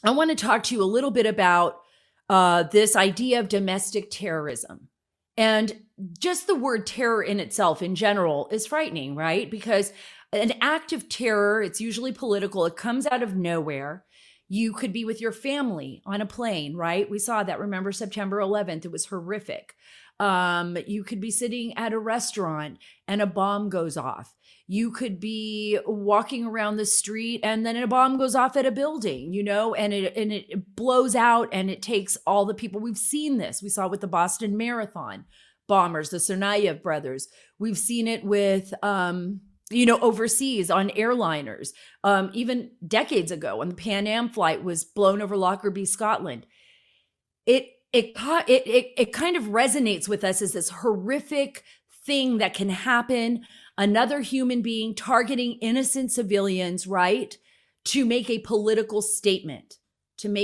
I want to talk to you a little bit about this idea of domestic terrorism. And just the word terror in itself, in general, is frightening, right? Because an act of terror, it's usually political, it comes out of nowhere. You could be with your family on a plane, right? We saw that. Remember September 11th? It was horrific. You could be sitting at a restaurant and a bomb goes off. You could be walking around the street and then a bomb goes off at a building, and it blows out and it takes all the people. We've seen this. We saw it with the Boston Marathon bombers, the Tsarnaev brothers. We've seen it with overseas on airliners. Even decades ago when the Pan Am flight was blown over Lockerbie, Scotland. It kind of resonates with us as this horrific thing that can happen. Another human being targeting innocent civilians, right? To make a political statement. And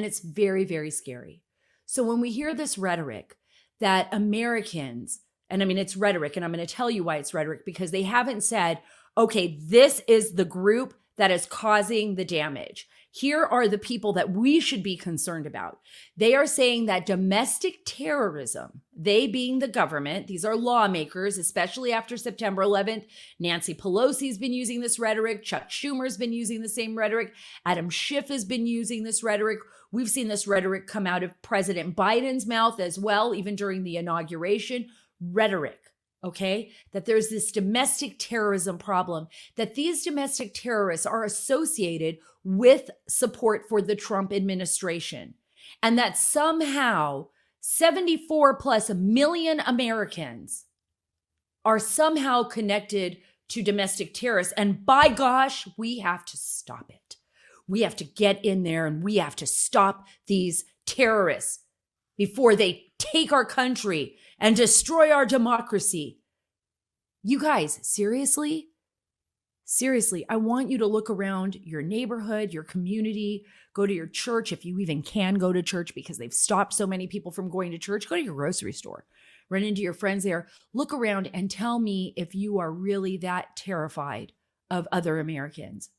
it's very, very scary. So when we hear this rhetoric that Americans, and I mean, it's rhetoric, and I'm going to tell you why it's rhetoric, because they haven't said, okay, this is the group that is causing the damage. Here are the people that we should be concerned about. They are saying that domestic terrorism, they being the government, these are lawmakers, especially after September 11th. Nancy Pelosi's been using this rhetoric. Chuck Schumer's been using the same rhetoric. Adam Schiff has been using this rhetoric. We've seen this rhetoric come out of President Biden's mouth as well, even during the inauguration. Rhetoric. Okay, that there's this domestic terrorism problem, that these domestic terrorists are associated with support for the Trump administration, and that somehow 74 plus million Americans are somehow connected to domestic terrorists. And by gosh, we have to stop it. We have to get in there and we have to stop these terrorists before they take our country and destroy our democracy. You guys, seriously, I want you to look around your neighborhood, your community, go to your church if you even can go to church, because they've stopped so many people from going to church. Go to your grocery store, run into your friends there, look around and tell me if you are really that terrified of other Americans.